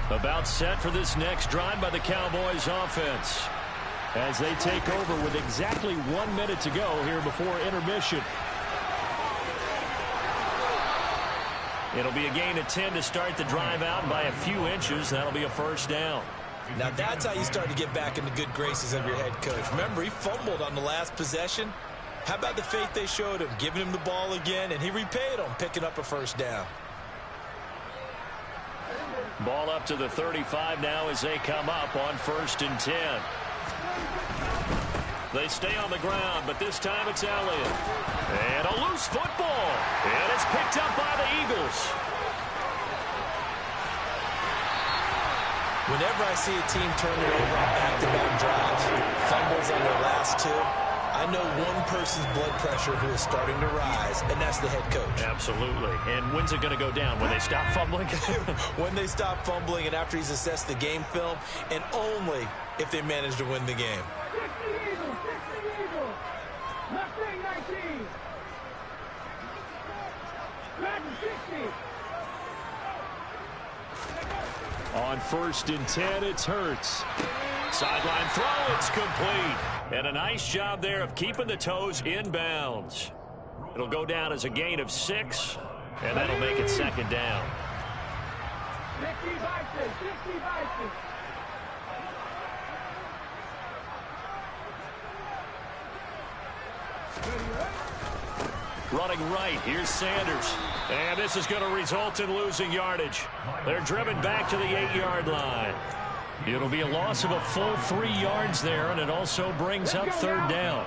About set for this next drive by the Cowboys offense, as they take over with exactly 1 minute to go here before intermission. It'll be a gain of 10 to start the drive out by a few inches. That'll be a first down. Now that's how you start to get back in the good graces of your head coach. Remember, he fumbled on the last possession. How about the faith they showed him, giving him the ball again, and he repaid them, picking up a first down. Ball up to the 35 now as they come up on 1st and 10. They stay on the ground, but this time it's Elliott. And a loose football. And it's picked up by the Eagles. Whenever I see a team turn it over on back-to-back drives, fumbles on their last two, I know one person's blood pressure who is starting to rise, and that's the head coach. Absolutely. And when's it going to go down? When they stop fumbling? When they stop fumbling and after he's assessed the game film, and only if they manage to win the game. On 1st and 10, it's Hurts. Sideline throw, it's complete. And a nice job there of keeping the toes in bounds. It'll go down as a gain of 6, and that'll make it 2nd down. Running right, here's Sanders. And this is going to result in losing yardage. They're driven back to the 8-yard line. It'll be a loss of a full 3 yards there, and it also brings up 3rd down.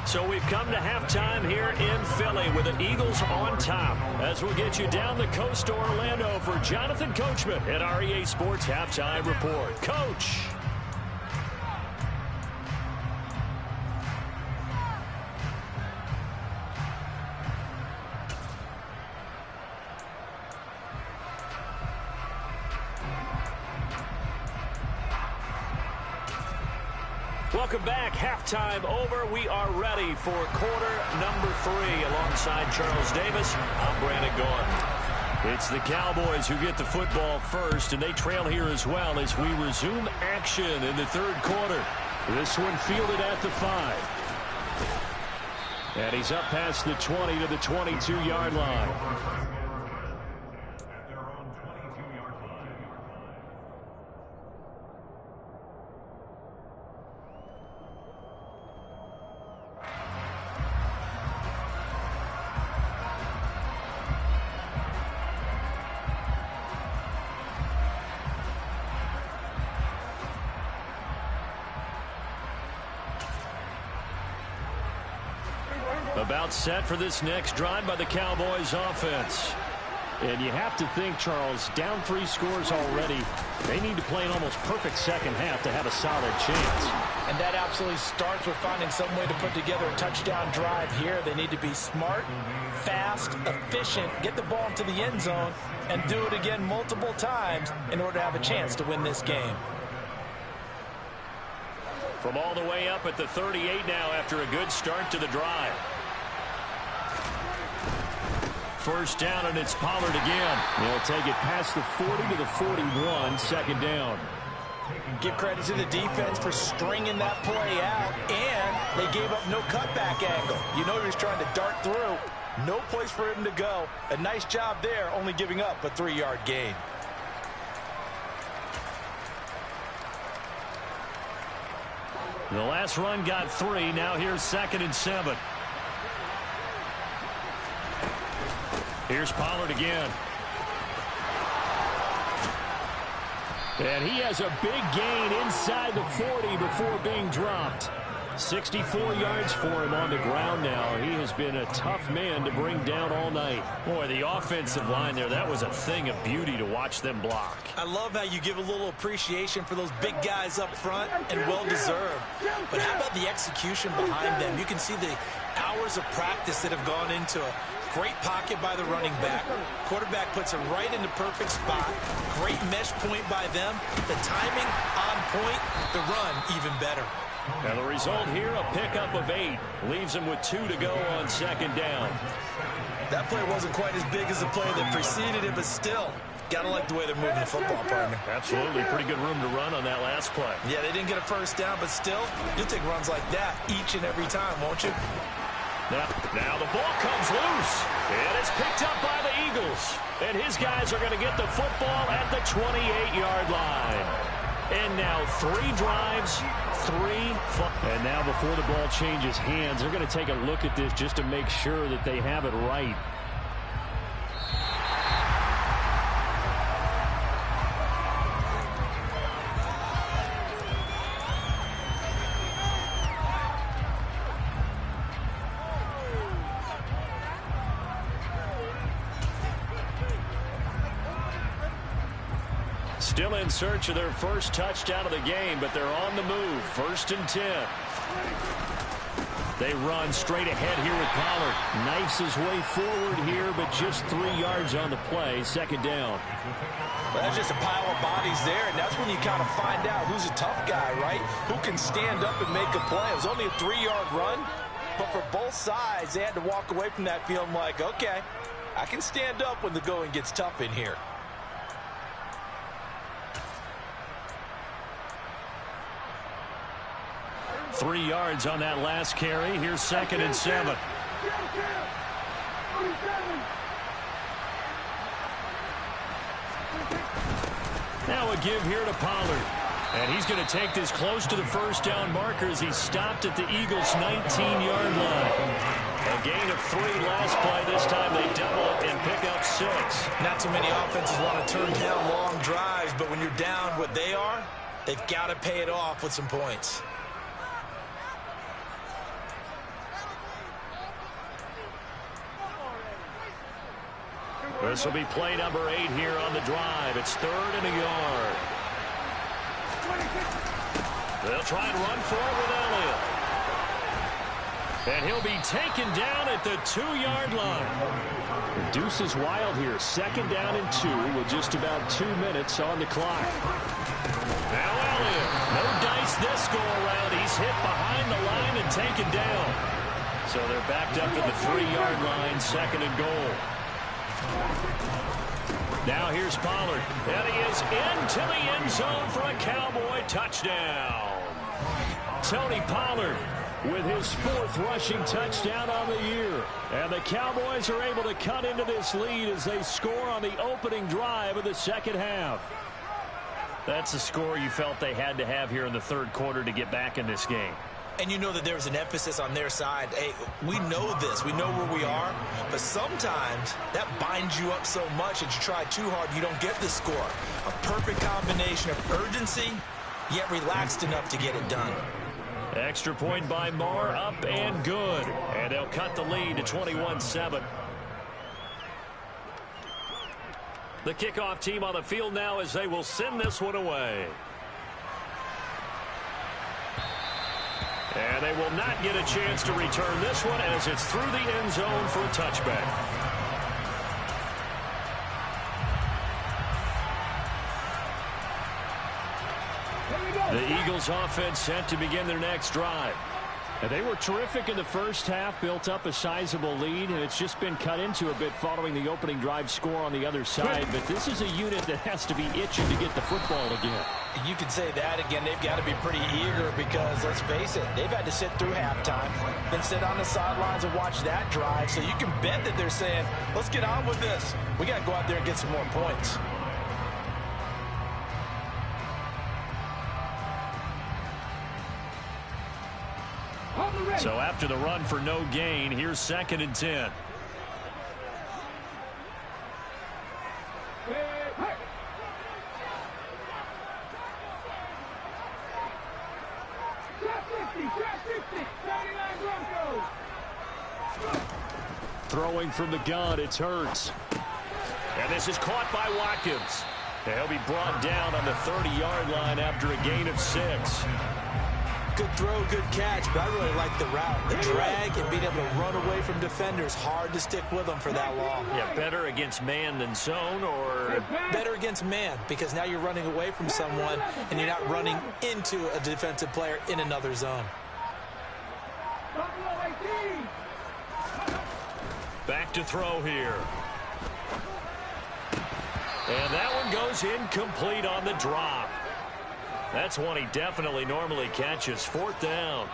So we've come to halftime here in Philly with the Eagles on top. As we'll get you down the coast to Orlando for Jonathan Coachman at our EA Sports Halftime Report. Coach. Welcome back. Halftime over. We are ready for quarter number 3 alongside Charles Davis. I'm Brandon Gaudin. It's the Cowboys who get the football first, and they trail here as well as we resume action in the 3rd quarter. This one fielded at the 5. And he's up past the 20 to the 22-yard line. About set for this next drive by the Cowboys offense. And you have to think, Charles, down 3 scores already. They need to play an almost perfect second half to have a solid chance. And that absolutely starts with finding some way to put together a touchdown drive here. They need to be smart, fast, efficient, get the ball into the end zone, and do it again multiple times in order to have a chance to win this game. From all the way up at the 38 now after a good start to the drive. First down, and it's Pollard again. They'll take it past the 40 to the 41, 2nd down. Give credit to the defense for stringing that play out, and they gave up no cutback angle. You know he was trying to dart through. No place for him to go. A nice job there, only giving up a 3-yard gain. The last run got 3. Now here's 2nd and 7. Here's Pollard again. And he has a big gain inside the 40 before being dropped. 64 yards for him on the ground now. He has been a tough man to bring down all night. Boy, the offensive line there, that was a thing of beauty to watch them block. I love how you give a little appreciation for those big guys up front, and well-deserved. But how about the execution behind them? You can see the hours of practice that have gone into it. Great pocket by the running back. Quarterback puts it right in the perfect spot. Great mesh point by them. The timing on point. The run even better. And the result here, a pickup of 8. Leaves him with 2 to go on second down. That play wasn't quite as big as the play that preceded it, but still, got to like the way they're moving the football, partner. Absolutely. Pretty good room to run on that last play. Yeah, they didn't get a first down, but still, you'll take runs like that each and every time, won't you? Now the ball comes loose, and it's picked up by the Eagles. And his guys are going to get the football at the 28-yard line. And now 3 drives, 3 fun. And now before the ball changes hands, they're going to take a look at this just to make sure that they have it right. Still in search of their first touchdown of the game, but they're on the move. 1st and 10. They run straight ahead here with Pollard. Knifes his way forward here, but just 3 yards on the play. 2nd down. Well, that's just a pile of bodies there, and that's when you kind of find out who's a tough guy, right? Who can stand up and make a play. It was only a 3-yard run, but for both sides, they had to walk away from that feeling like, okay, I can stand up when the going gets tough in here. Three yards on that last carry. Here's 2nd and 7. Now a give here to Pollard. And he's going to take this close to the first down marker as he stopped at the Eagles' 19-yard line. A gain of 3 last play. This time they double it and pick up 6. Not too many offenses want to turn down long drives, but when you're down what they are, they've got to pay it off with some points. This will be play number 8 here on the drive. It's 3rd and a yard. They'll try and run for it with Elliott. And he'll be taken down at the 2-yard line. The deuce is wild here. 2nd down and 2 with just about 2 minutes on the clock. Now Elliott. No dice this go around. He's hit behind the line and taken down. So they're backed up to the 3-yard line. 2nd and goal. Now here's Pollard, and he is into the end zone for a Cowboy touchdown. Tony Pollard with his 4th rushing touchdown on the year. And the Cowboys are able to cut into this lead as they score on the opening drive of the 2nd half. That's the score you felt they had to have here in the 3rd quarter to get back in this game. And you know that there's an emphasis on their side. Hey, we know this. We know where we are. But sometimes that binds you up so much that you try too hard, you don't get the score. A perfect combination of urgency, yet relaxed enough to get it done. Extra point by Marr, up and good. And they'll cut the lead to 21-7. The kickoff team on the field now as they will send this one away. And they will not get a chance to return this one as it's through the end zone for a touchback. The Eagles offense set to begin their next drive. And they were terrific in the first half, built up a sizable lead, and it's just been cut into a bit following the opening drive score on the other side. But this is a unit that has to be itching to get the football again. You can say that again. They've got to be pretty eager because, let's face it, they've had to sit through halftime, then sit on the sidelines and watch that drive. So you can bet that they're saying, let's get on with this. We got to go out there and get some more points. So after the run for no gain, here's 2nd and 10. Throwing from the gun, it's Hurts. And this is caught by Watkins. He'll be brought down on the 30-yard line after a gain of 6. Good throw, good catch, but I really like the route. The drag and being able to run away from defenders, hard to stick with them for that long. Yeah, better against man than zone, or? Better against man, because now you're running away from someone and you're not running into a defensive player in another zone. Back to throw here. And that one goes incomplete on the drop. That's one he definitely normally catches. Fourth down.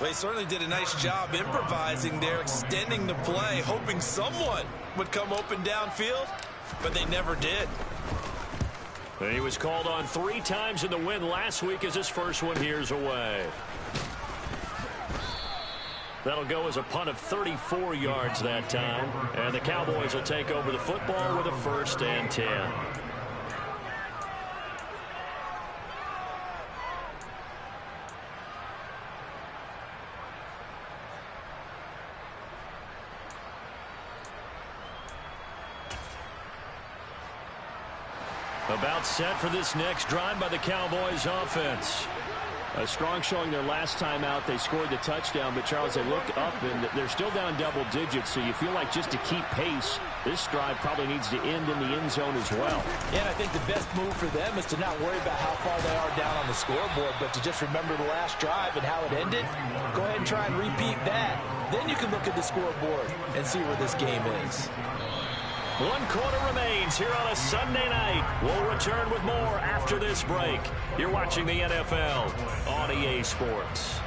Well, he certainly did a nice job improvising there, extending the play, hoping someone would come open downfield, but they never did. And he was called on 3 times in the win last week as his first one here's away. That'll go as a punt of 34 yards that time. And the Cowboys will take over the football with a 1st and 10. About set for this next drive by the Cowboys offense. A strong showing their last time out. They scored the touchdown, but Charles, they look up and they're still down double digits, so you feel like just to keep pace, this drive probably needs to end in the end zone as well. Yeah, and I think the best move for them is to not worry about how far they are down on the scoreboard, but to just remember the last drive and how it ended. Go ahead and try and repeat that. Then you can look at the scoreboard and see where this game is. 1 quarter remains here on a Sunday night. We'll return with more after this break. You're watching the NFL on EA Sports.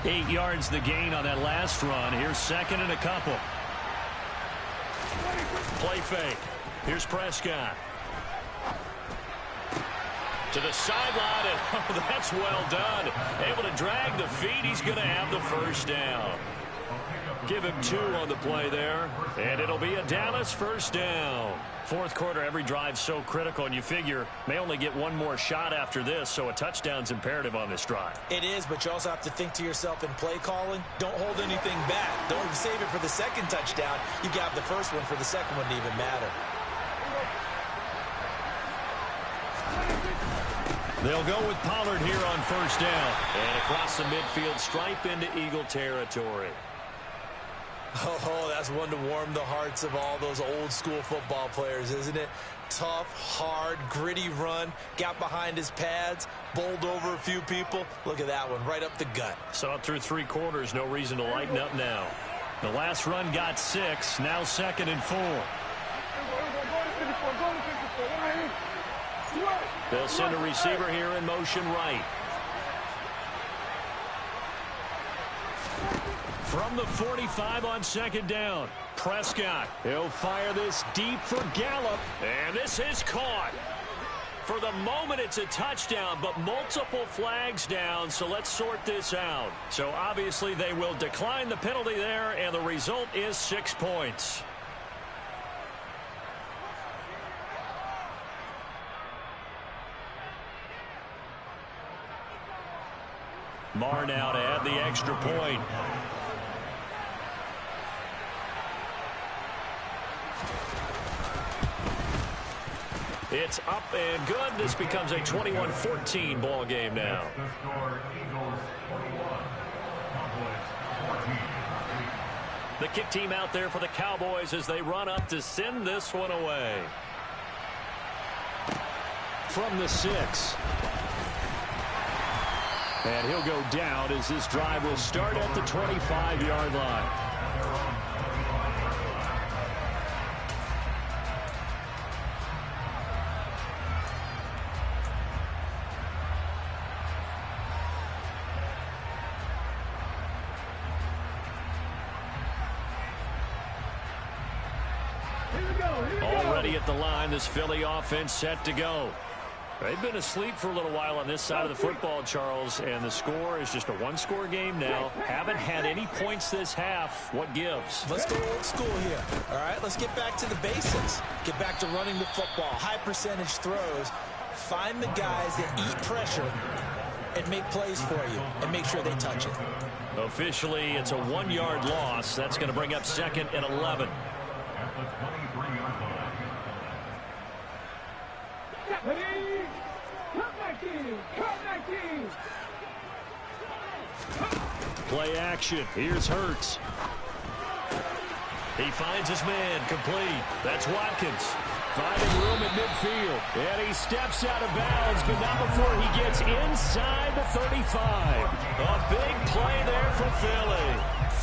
Eight yards the gain on that last run. Here's 2nd and a couple. Play fake. Here's Prescott. To the sideline, and oh, that's well done. Able to drag the feet. He's going to have the 1st down. Give him 2 on the play there, and it'll be a Dallas 1st down. 4th quarter, every drive's so critical, and you figure may only get 1 more shot after this, so a touchdown's imperative on this drive. It is, but you also have to think to yourself in play calling, don't hold anything back. Don't save it for the 2nd touchdown. You got the 1st one for the 2nd one to even matter. They'll go with Pollard here on 1st down. And across the midfield stripe into Eagle territory. Oh, that's one to warm the hearts of all those old school football players, isn't it? Tough, hard, gritty run. Got behind his pads, bowled over a few people. Look at that one, right up the gut. Saw it through 3 quarters. No reason to lighten up now. The last run got 6. Now 2nd and 4. They'll send a receiver here in motion right. From the 45 on 2nd down, Prescott. He'll fire this deep for Gallup. And this is caught. For the moment, it's a touchdown, but multiple flags down, so let's sort this out. So obviously they will decline the penalty there, and the result is 6 points. Marr now to add the extra point. It's up and good. This becomes a 21-14 ball game now. The kick team out there for the Cowboys as they run up to send this one away. From the 6. And he'll go down as this drive will start at the 25-yard line. Already at the line, this Philly offense set to go. They've been asleep for a little while on this side of the football, Charles, and the score is just a 1-score game now. Haven't had any points this half. What gives? Let's go old school here. All right, let's get back to the basics. Get back to running the football, high percentage throws. Find the guys that eat pressure and make plays for you and make sure they touch it. Officially, it's a 1-yard loss. That's going to bring up 2nd and 11. Play action. Here's Hurts. He finds his man, complete. That's Watkins. Finding room at midfield. And he steps out of bounds, but not before he gets inside the 35. A big play there for Philly.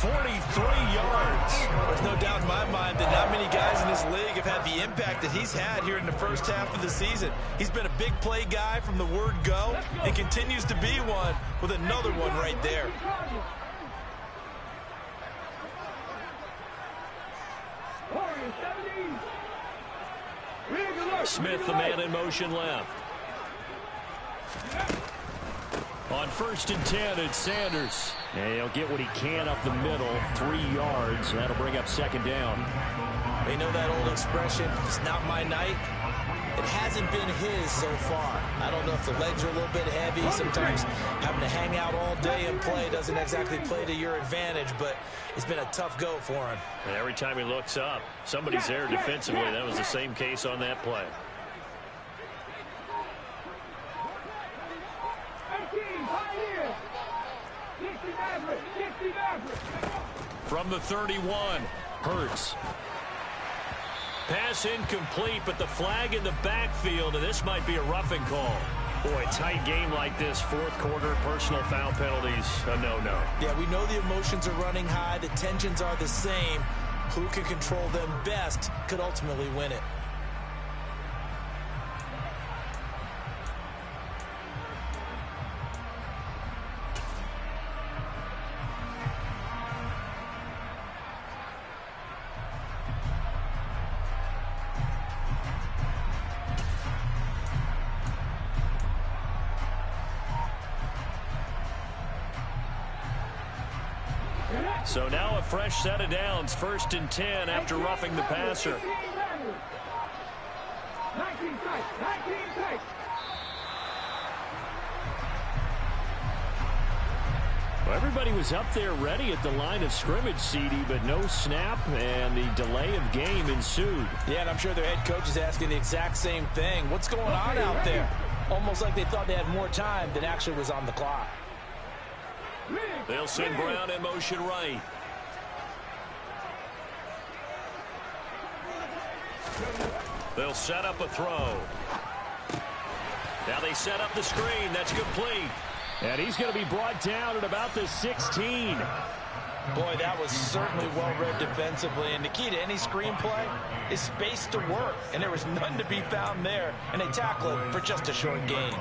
43 yards. There's no doubt in my mind that not many guys in this league have had the impact that he's had here in the first half of the season. He's been a big play guy from the word go and continues to be one with another one right there. Smith, the man in motion left. On 1st and 10, it's Sanders. And he'll get what he can up the middle, 3 yards. That'll bring up 2nd down. They know that old expression, it's not my night. It hasn't been his so far. I don't know if the legs are a little bit heavy. Sometimes having to hang out all day and play doesn't exactly play to your advantage, but it's been a tough go for him. And every time he looks up, somebody's there defensively. That was the same case on that play. From the 31, Hurts. Pass incomplete, but the flag in the backfield, and this might be a roughing call. Boy, a tight game like this, 4th quarter, personal foul penalties, a no-no. Yeah, we know the emotions are running high. The tensions are the same. Who can control them best could ultimately win it. So now a fresh set of downs, 1st and 10 after roughing the passer. Well, everybody was up there ready at the line of scrimmage, CD, but no snap, and the delay of game ensued. Yeah, and I'm sure their head coach is asking the exact same thing. What's going on out there? Almost like they thought they had more time than actually was on the clock. They'll send Brown in motion right. They'll set up a throw. Now they set up the screen. That's complete. And he's going to be brought down at about the 16. Boy, that was certainly well-read defensively. And the key to any screenplay is space to work. And there was none to be found there. And they tackle it for just a short gain.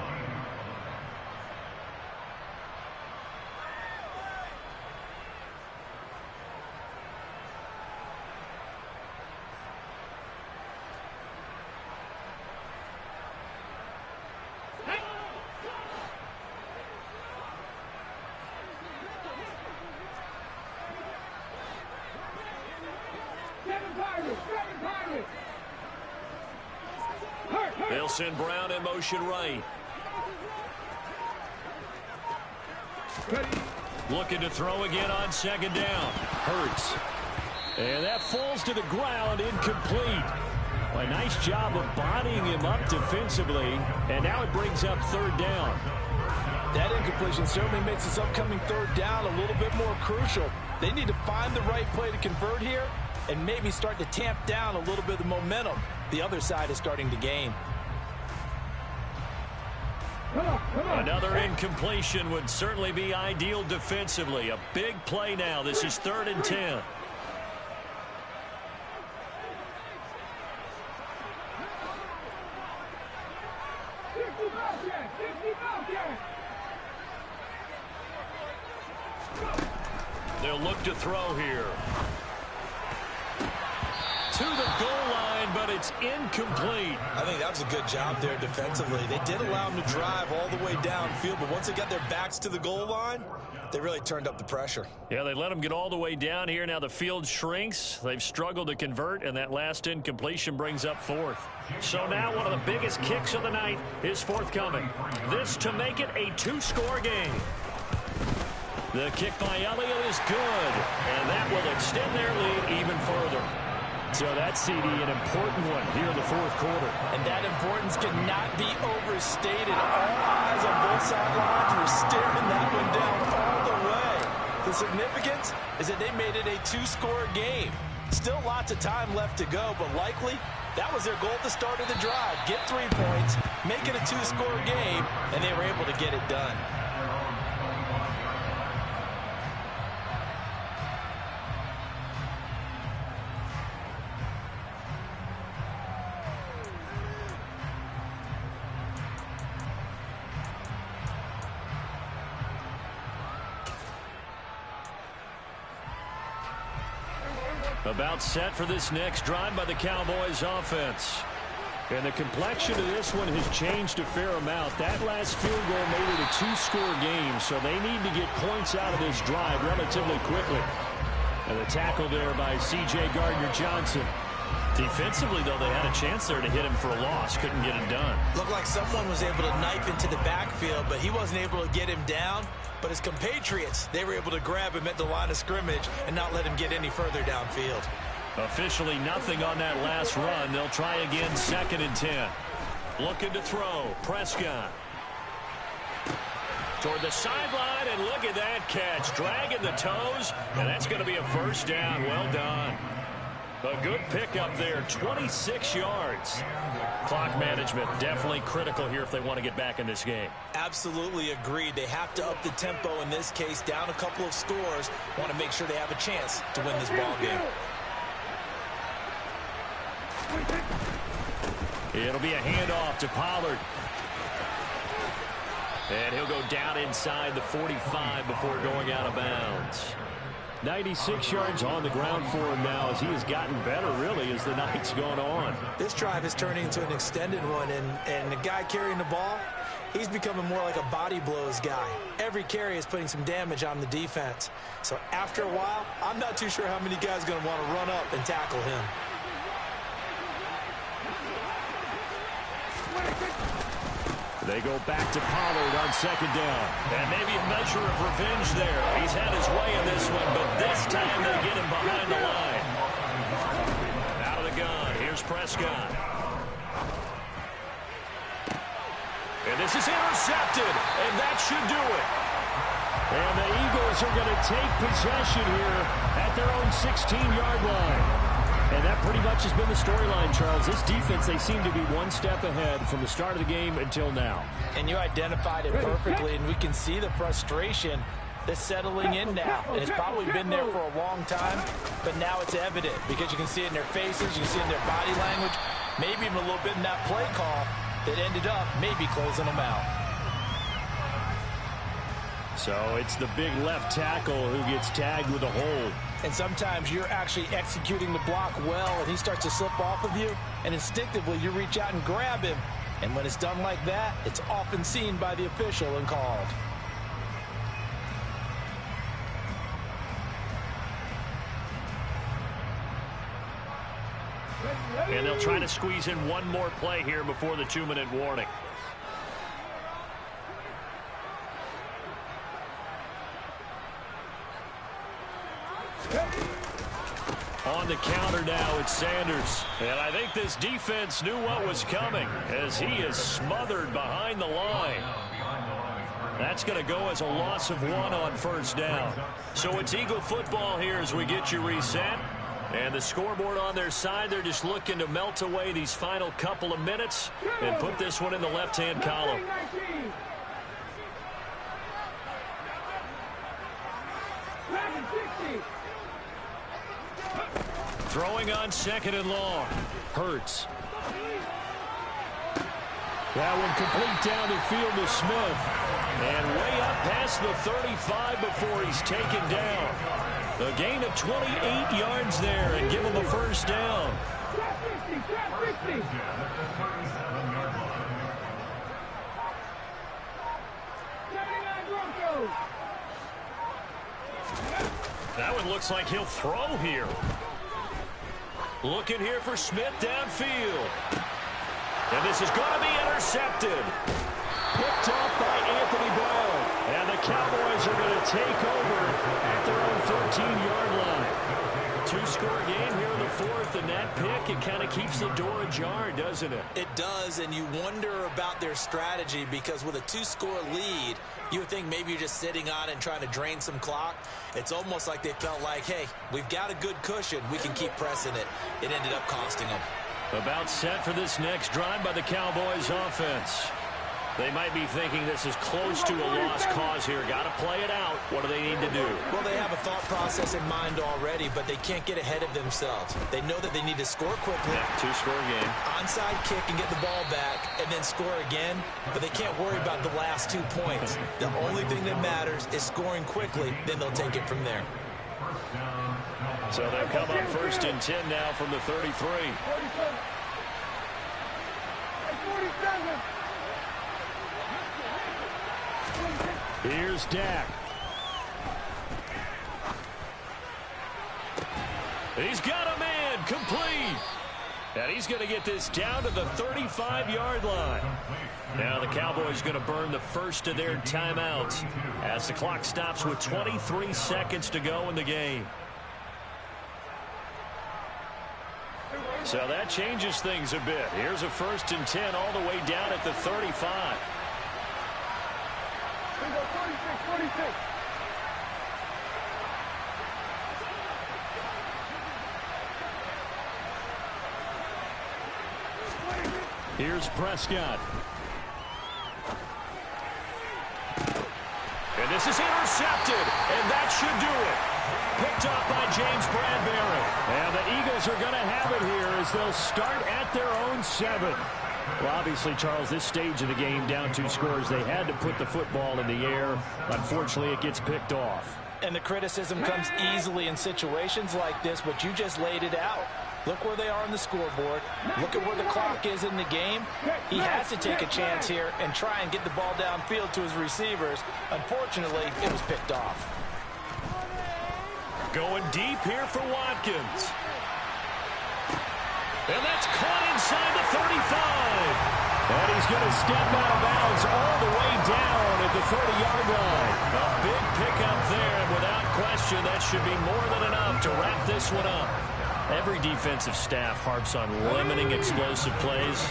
They'll send Brown in motion right. Looking to throw again on 2nd down. Hurts. And that falls to the ground, incomplete. A nice job of bodying him up defensively. And now it brings up 3rd down. That incompletion certainly makes this upcoming 3rd down a little bit more crucial. They need to find the right play to convert here and maybe start to tamp down a little bit of the momentum the other side is starting to gain. Another incompletion would certainly be ideal defensively. A big play now. This is 3rd and 10. They'll look to throw here. To the goal line, but it's incomplete. I think that was a good job there defensively. They did allow them to drive all the way downfield, but once they got their backs to the goal line, they really turned up the pressure. Yeah, they let them get all the way down here. Now the field shrinks. They've struggled to convert, and that last incompletion brings up 4th. So now one of the biggest kicks of the night is forthcoming. This to make it a 2-score game. The kick by Elliott is good, and that will extend their lead even further. So that CD, an important one here in the fourth quarter. And that importance cannot be overstated. All eyes on both sidelines were staring that one down all the way. The significance is that they made it a two-score game. Still lots of time left to go, but likely that was their goal at the start of the drive. Get 3 points, make it a two-score game, and they were able to get it done. About set for this next drive by the Cowboys offense. And the complexion of this one has changed a fair amount. That last field goal made it a two-score game, so they need to get points out of this drive relatively quickly. And the tackle there by C.J. Gardner-Johnson. Defensively, though, they had a chance there to hit him for a loss. Couldn't get it done. Looked like someone was able to knife into the backfield, but he wasn't able to get him down. But his compatriots, they were able to grab him at the line of scrimmage and not let him get any further downfield. Officially nothing on that last run. They'll try again, 2nd and 10. Looking to throw. Prescott. Toward the sideline, and look at that catch. Dragging the toes, and that's going to be a first down. Well done. A good pickup there, 26 yards. Clock management definitely critical here if they want to get back in this game. Absolutely agreed. They have to up the tempo in this case, down a couple of scores. Want to make sure they have a chance to win this ball game. It'll be a handoff to Pollard. And he'll go down inside the 45 before going out of bounds. 96 yards on the ground for him now as he has gotten better, really, as the night's gone on. This drive is turning into an extended one, and the guy carrying the ball, he's becoming more like a body blows guy. Every carry is putting some damage on the defense. So after a while, I'm not too sure how many guys are going to want to run up and tackle him. They go back to Pollard on 2nd down. And maybe a measure of revenge there. He's had his way in this one, but this time they get him behind the line. Out of the gun, here's Prescott. And this is intercepted, and that should do it. And the Eagles are going to take possession here at their own 16-yard line. And that pretty much has been the storyline, Charles. This defense, they seem to be one step ahead from the start of the game until now. And you identified it perfectly, and we can see the frustration that's settling in now. And it's probably been there for a long time, but now it's evident because you can see it in their faces, you can see it in their body language, maybe even a little bit in that play call that ended up maybe closing them out. So it's the big left tackle who gets tagged with a hold. And sometimes you're actually executing the block well, and he starts to slip off of you, and instinctively you reach out and grab him. And when it's done like that, it's often seen by the official and called. And they'll try to squeeze in one more play here before the 2-minute warning. On the counter now, it's Sanders. And I think this defense knew what was coming as he is smothered behind the line. That's going to go as a loss of 1 on 1st down. So it's Eagle football here as we get you reset. And the scoreboard on their side, they're just looking to melt away these final couple of minutes and put this one in the left-hand column. Throwing on 2nd and long. Hurts. That one complete down the field to Smith. And way up past the 35 before he's taken down. A gain of 28 yards there and give him a first down. That one looks like he'll throw here. Looking here for Smith downfield. And this is going to be intercepted. Picked up by Anthony Brown. And the Cowboys are going to take over at their own 13-yard line. Two-score game here in the fourth, and that pick, it kind of keeps the door ajar, doesn't it? It does, and you wonder about their strategy because with a two-score lead, you would think maybe you're just sitting on it and trying to drain some clock. It's almost like they felt like, hey, we've got a good cushion. We can keep pressing it. It ended up costing them. About set for this next drive by the Cowboys offense. They might be thinking this is close to a lost cause here. Got to play it out. What do they need to do? Well, they have a thought process in mind already, but they can't get ahead of themselves. They know that they need to score quickly. Yeah, two-score game. Onside kick and get the ball back and then score again, but they can't worry about the last 2 points. The only thing that matters is scoring quickly, then they'll take it from there. So they'll come up 1st and 10 now from the 33. Here's Dak. He's got a man complete. And he's going to get this down to the 35-yard line. Now the Cowboys going to burn the first of their timeouts as the clock stops with 23 seconds to go in the game. So that changes things a bit. Here's a 1st and 10 all the way down at the 35. Here's Prescott. And this is intercepted, and that should do it. Picked off by James Bradbury. And the Eagles are going to have it here as they'll start at their own 7. Well, obviously, Charles, this stage of the game, down 2 scores, they had to put the football in the air. Unfortunately, it gets picked off. And the criticism comes easily in situations like this, but you just laid it out. Look where they are on the scoreboard. Look at where the clock is in the game. He has to take a chance here and try and get the ball downfield to his receivers. Unfortunately, it was picked off. Going deep here for Watkins. And that's caught inside the 35. And he's going to step out of bounds all the way down at the 30-yard line. A big pickup there, and without question, that should be more than enough to wrap this one up. Every defensive staff harps on limiting explosive plays.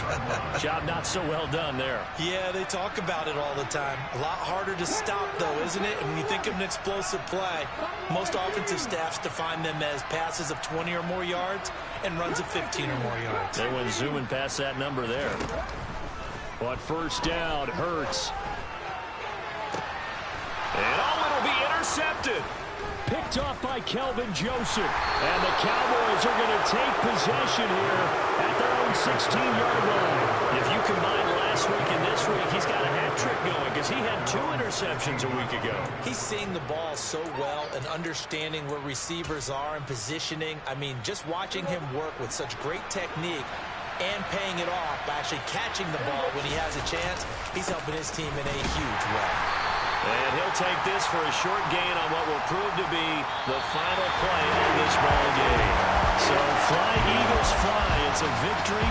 Job not so well done there. Yeah, they talk about it all the time. A lot harder to stop, though, isn't it? And when you think of an explosive play, most offensive staffs define them as passes of 20 or more yards and runs of 15 or more yards. They went zooming past that number there. But first down, Hurts. And it'll be intercepted. Picked off by Kelvin Joseph. And the Cowboys are going to take possession here at their own 16-yard line. If you combine last week and this week, he's got a hat trick going because he had 2 interceptions a week ago. He's seeing the ball so well and understanding where receivers are and positioning. I mean, just watching him work with such great technique and paying it off by actually catching the ball when he has a chance, he's helping his team in a huge way. And he'll take this for a short gain on what will prove to be the final play of this ball game. So fly, Eagles, fly. It's a victory